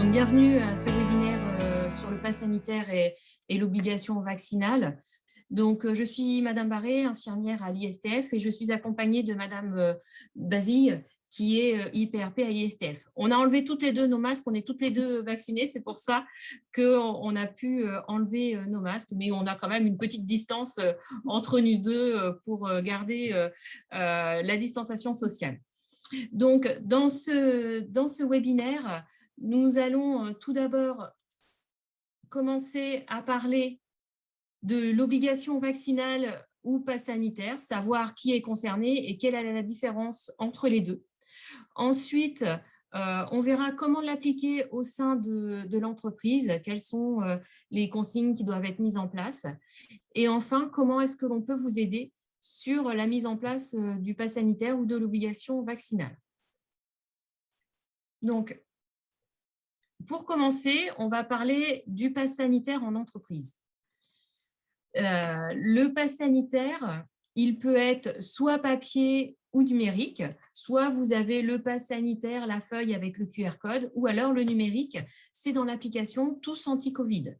Donc, bienvenue à ce webinaire sur le pass sanitaire et l'obligation vaccinale. Donc, je suis Madame Barré, infirmière à l'ISTF, et je suis accompagnée de Madame Basile, qui est IPRP à l'ISTF. On a enlevé toutes les deux nos masques, on est toutes les deux vaccinées, c'est pour ça qu'on a pu enlever nos masques, mais on a quand même une petite distance entre nous deux pour garder la distanciation sociale. Donc, dans ce webinaire, nous allons tout d'abord commencer à parler de l'obligation vaccinale ou pass sanitaire, savoir qui est concerné et quelle est la différence entre les deux. Ensuite, on verra comment l'appliquer au sein de l'entreprise, quelles sont les consignes qui doivent être mises en place. Et enfin, comment est-ce que l'on peut vous aider sur la mise en place du pass sanitaire ou de l'obligation vaccinale. Donc, pour commencer, on va parler du pass sanitaire en entreprise. Le pass sanitaire, il peut être soit papier ou numérique, soit vous avez le pass sanitaire, la feuille avec le QR code, ou alors le numérique, c'est dans l'application Tous Anti-Covid.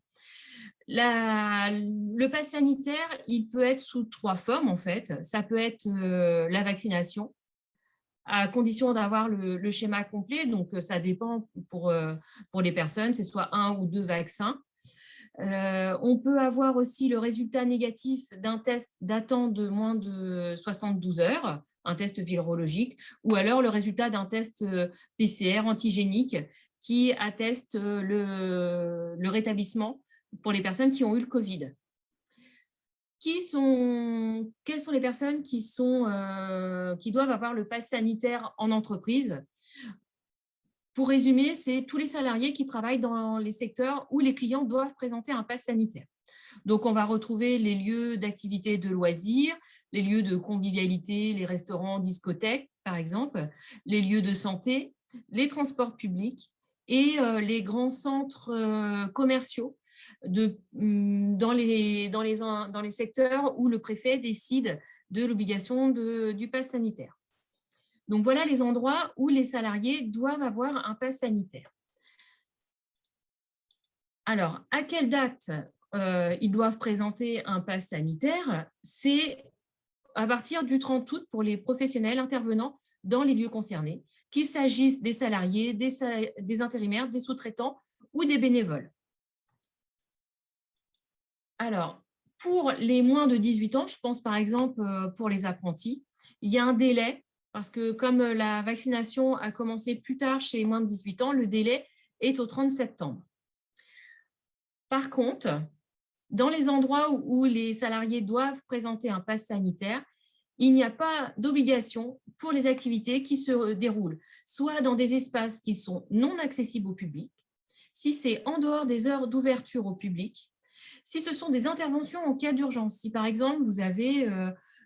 Le pass sanitaire, il peut être sous 3 formes en fait. Ça peut être la vaccination, à condition d'avoir le schéma complet, donc ça dépend pour les personnes, c'est soit 1 ou 2 vaccins. On peut avoir aussi le résultat négatif d'un test datant de moins de 72 heures, un test virologique, ou alors le résultat d'un test PCR antigénique qui atteste le rétablissement pour les personnes qui ont eu le Covid. Quelles sont les personnes qui doivent avoir le pass sanitaire en entreprise? Pour résumer, c'est tous les salariés qui travaillent dans les secteurs où les clients doivent présenter un pass sanitaire. Donc, on va retrouver les lieux d'activité de loisirs, les lieux de convivialité, les restaurants, discothèques, par exemple, les lieux de santé, les transports publics et les grands centres commerciaux dans les secteurs où le préfet décide de l'obligation du pass sanitaire. Donc, voilà les endroits où les salariés doivent avoir un pass sanitaire. Alors, à quelle date ils doivent présenter un pass sanitaire? C'est à partir du 30 août pour les professionnels intervenant dans les lieux concernés, qu'il s'agisse des salariés, des intérimaires, des sous-traitants ou des bénévoles. Alors, pour les moins de 18 ans, je pense par exemple pour les apprentis, il y a un délai parce que comme la vaccination a commencé plus tard chez les moins de 18 ans, le délai est au 30 septembre. Par contre, dans les endroits où les salariés doivent présenter un pass sanitaire, il n'y a pas d'obligation pour les activités qui se déroulent, soit dans des espaces qui sont non accessibles au public, si c'est en dehors des heures d'ouverture au public, si ce sont des interventions en cas d'urgence, si par exemple vous avez,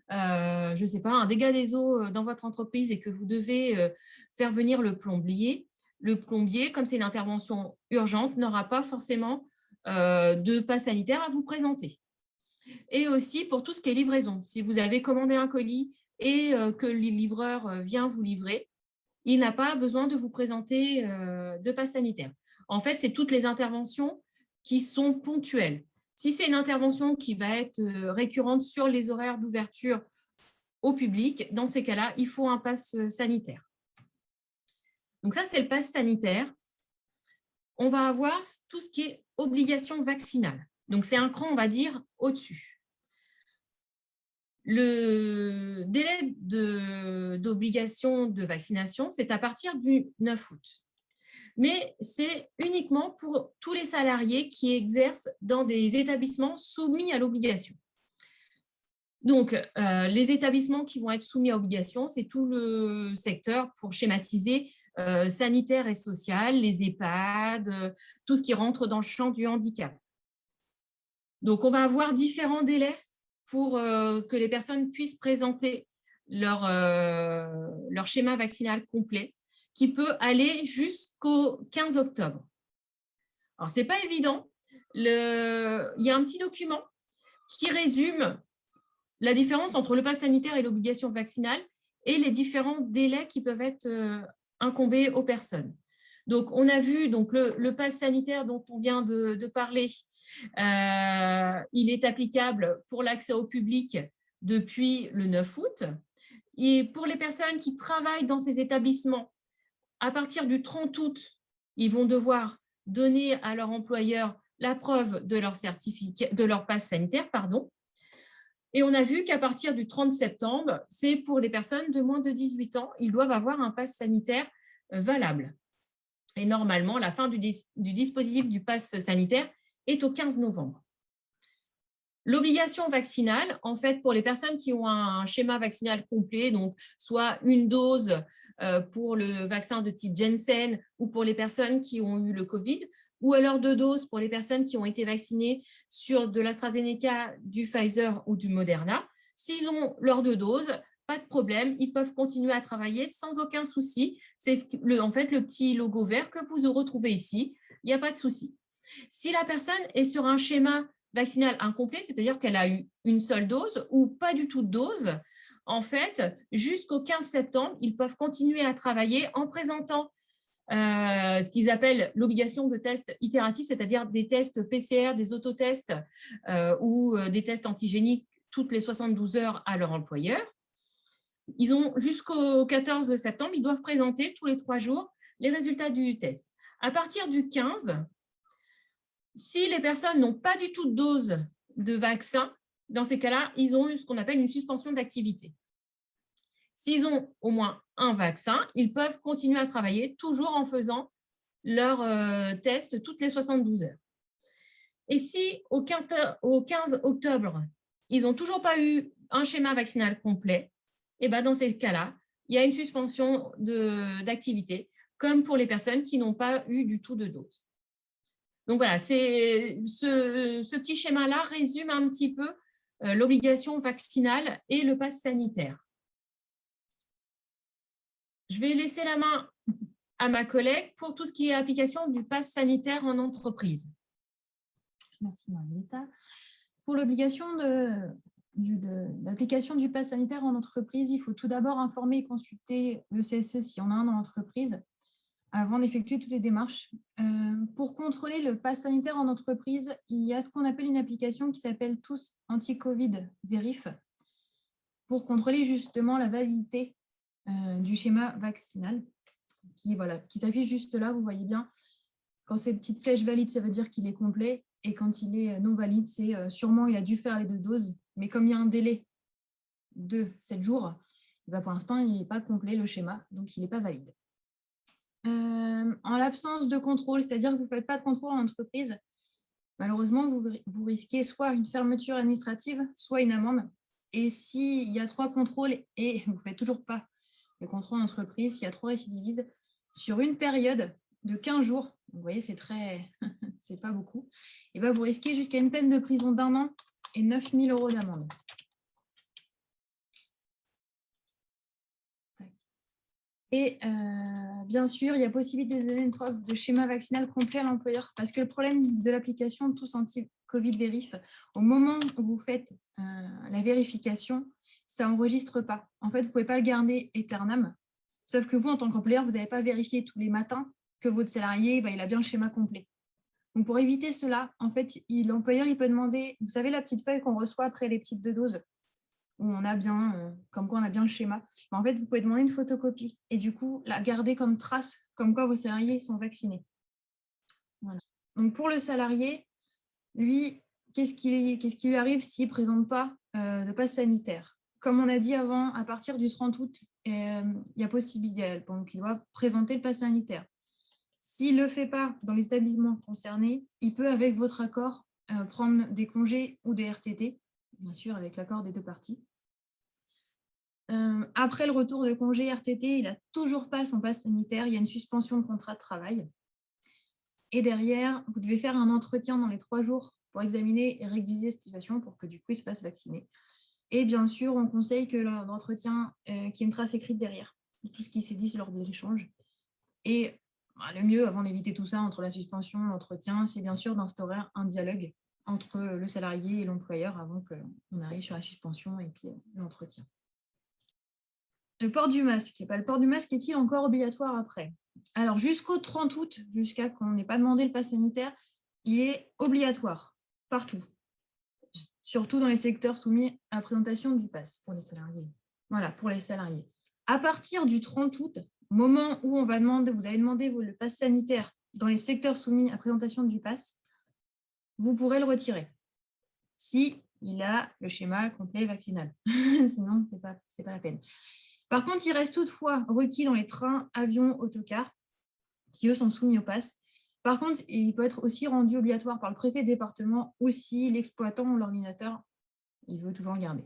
je ne sais pas, un dégât des eaux dans votre entreprise et que vous devez faire venir le plombier, comme c'est une intervention urgente, n'aura pas forcément de pass sanitaire à vous présenter. Et aussi pour tout ce qui est livraison. Si vous avez commandé un colis et que le livreur vient vous livrer, il n'a pas besoin de vous présenter de pass sanitaire. En fait, c'est toutes les interventions qui sont ponctuelles. Si c'est une intervention qui va être récurrente sur les horaires d'ouverture au public, dans ces cas-là, il faut un pass sanitaire. Donc ça, c'est le pass sanitaire. On va avoir tout ce qui est obligation vaccinale. Donc, c'est un cran, on va dire, au-dessus. Le délai d'obligation de vaccination, c'est à partir du 9 août. Mais c'est uniquement pour tous les salariés qui exercent dans des établissements soumis à l'obligation. Donc, les établissements qui vont être soumis à obligation, c'est tout le secteur, pour schématiser, sanitaire et social, les EHPAD, tout ce qui rentre dans le champ du handicap. Donc, on va avoir différents délais pour que les personnes puissent présenter leur schéma vaccinal complet, qui peut aller jusqu'au 15 octobre. Alors, ce n'est pas évident. Il y a un petit document qui résume la différence entre le pass sanitaire et l'obligation vaccinale et les différents délais qui peuvent être incombés aux personnes. Donc, on a vu donc, le pass sanitaire dont on vient de parler. Il est applicable pour l'accès au public depuis le 9 août. Et pour les personnes qui travaillent dans ces établissements, à partir du 30 août, ils vont devoir donner à leur employeur la preuve de leur certificat, de leur pass sanitaire, pardon. Et on a vu qu'à partir du 30 septembre, c'est pour les personnes de moins de 18 ans, ils doivent avoir un pass sanitaire valable. Et normalement, la fin du dispositif du pass sanitaire est au 15 novembre. L'obligation vaccinale, en fait, pour les personnes qui ont un schéma vaccinal complet, donc soit une dose pour le vaccin de type Janssen ou pour les personnes qui ont eu le Covid, ou alors 2 doses pour les personnes qui ont été vaccinées sur de l'AstraZeneca, du Pfizer ou du Moderna. S'ils ont leurs 2 doses, pas de problème, ils peuvent continuer à travailler sans aucun souci. C'est en fait le petit logo vert que vous retrouvez ici, il n'y a pas de souci. Si la personne est sur un schéma vaccinal incomplet, c'est-à-dire qu'elle a eu une seule dose ou pas du tout de dose, en fait, jusqu'au 15 septembre, ils peuvent continuer à travailler en présentant ce qu'ils appellent l'obligation de tests itératifs, c'est-à-dire des tests PCR, des autotests ou des tests antigéniques toutes les 72 heures à leur employeur. Ils ont jusqu'au 14 septembre, ils doivent présenter tous les 3 jours les résultats du test. À partir du 15, si les personnes n'ont pas du tout de dose de vaccin, dans ces cas-là, ils ont ce qu'on appelle une suspension d'activité. S'ils ont au moins un vaccin, ils peuvent continuer à travailler toujours en faisant leur test toutes les 72 heures. Et si au 15 octobre, ils n'ont toujours pas eu un schéma vaccinal complet, et ben dans ces cas-là, il y a une suspension d'activité, comme pour les personnes qui n'ont pas eu du tout de dose. Donc voilà, ce petit schéma-là résume un petit peu l'obligation vaccinale et le pass sanitaire. Je vais laisser la main à ma collègue pour tout ce qui est application du pass sanitaire en entreprise. Merci Marietta. Pour l'obligation d'application du pass sanitaire en entreprise, il faut tout d'abord informer et consulter le CSE s'il y en a un dans l'entreprise avant d'effectuer toutes les démarches. Pour contrôler le pass sanitaire en entreprise, il y a ce qu'on appelle une application qui s'appelle Tous Anti-Covid Vérif pour contrôler justement la validité du schéma vaccinal qui s'affiche juste là, vous voyez bien. Quand c'est petite flèche valide, ça veut dire qu'il est complet. Et quand il est non valide, c'est sûrement il a dû faire les 2 doses. Mais comme il y a un délai de 7 jours, pour l'instant, il n'est pas complet le schéma, donc il n'est pas valide. En l'absence de contrôle, c'est-à-dire que vous ne faites pas de contrôle en entreprise, malheureusement, vous risquez soit une fermeture administrative, soit une amende. Et s'il y a 3 contrôles et vous ne faites toujours pas le contrôle en entreprise, s'il y a 3 récidivistes, sur une période de 15 jours, vous voyez, c'est c'est pas beaucoup, et vous risquez jusqu'à une peine de prison d'1 an et 9 000 € d'amende. Et bien sûr, il y a possibilité de donner une preuve de schéma vaccinal complet à l'employeur parce que le problème de l'application Tous Anti-Covid Vérif, au moment où vous faites la vérification, ça n'enregistre pas. En fait, vous ne pouvez pas le garder éternam, sauf que vous, en tant qu'employeur, vous n'avez pas vérifié tous les matins que votre salarié il a bien le schéma complet. Donc, pour éviter cela, en fait, l'employeur peut demander, vous savez, la petite feuille qu'on reçoit après les petites 2 doses, où on a bien, comme quoi on a bien le schéma. Mais en fait, vous pouvez demander une photocopie et du coup, la garder comme trace, comme quoi vos salariés sont vaccinés. Voilà. Donc, pour le salarié, lui, qu'est-ce qui lui arrive s'il ne présente pas de passe sanitaire? Comme on a dit avant, à partir du 30 août, il y a possibilité, donc il doit présenter le passe sanitaire. S'il ne le fait pas dans les établissements concernés, il peut, avec votre accord, prendre des congés ou des RTT, bien sûr, avec l'accord des 2 parties. Après le retour de congé RTT, il n'a toujours pas son passe sanitaire, il y a une suspension de contrat de travail. Et derrière, vous devez faire un entretien dans les 3 jours pour examiner et régulier cette situation pour que du coup, il se fasse vacciner. Et bien sûr, on conseille que l'entretien, qu'il y ait une trace écrite derrière de tout ce qui s'est dit lors de l'échange. Et le mieux, avant d'éviter tout ça, entre la suspension et l'entretien, c'est bien sûr d'instaurer un dialogue entre le salarié et l'employeur avant qu'on arrive sur la suspension et puis l'entretien. Le port du masque. Le port du masque est-il encore obligatoire après? Alors, jusqu'au 30 août, jusqu'à qu'on n'ait pas demandé le pass sanitaire, il est obligatoire, partout. Surtout dans les secteurs soumis à présentation du pass pour les salariés. Voilà, pour les salariés. À partir du 30 août, moment où vous allez demander le pass sanitaire dans les secteurs soumis à présentation du pass, vous pourrez le retirer si il a le schéma complet vaccinal. Sinon, ce n'est pas la peine. Par contre, il reste toutefois requis dans les trains, avions, autocars, qui eux sont soumis au pass. Par contre, il peut être aussi rendu obligatoire par le préfet de département ou si l'exploitant ou l'ordinateur, il veut toujours le garder.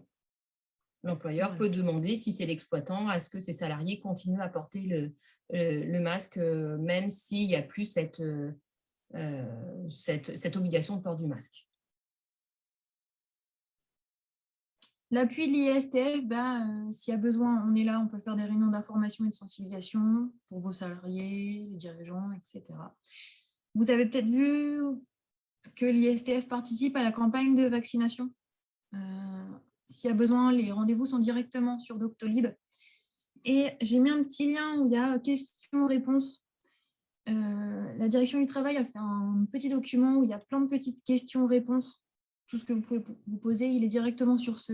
L'employeur peut demander, si c'est l'exploitant, à ce que ses salariés continuent à porter le masque, même s'il n'y a plus cette obligation de port du masque. L'appui de l'ISTF, s'il y a besoin, on est là, on peut faire des réunions d'information et de sensibilisation pour vos salariés, les dirigeants, etc. Vous avez peut-être vu que l'ISTF participe à la campagne de vaccination. S'il y a besoin, les rendez-vous sont directement sur Doctolib. Et j'ai mis un petit lien où il y a questions-réponses. La direction du travail a fait un petit document où il y a plein de petites questions-réponses. Tout ce que vous pouvez vous poser, il est directement sur ce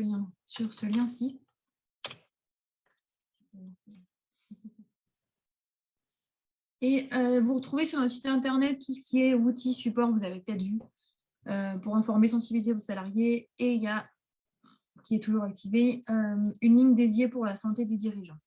lien-ci. Et vous retrouvez sur notre site internet tout ce qui est outils, support, vous avez peut-être vu, pour informer, sensibiliser vos salariés. Et il y a, qui est toujours activé, une ligne dédiée pour la santé du dirigeant.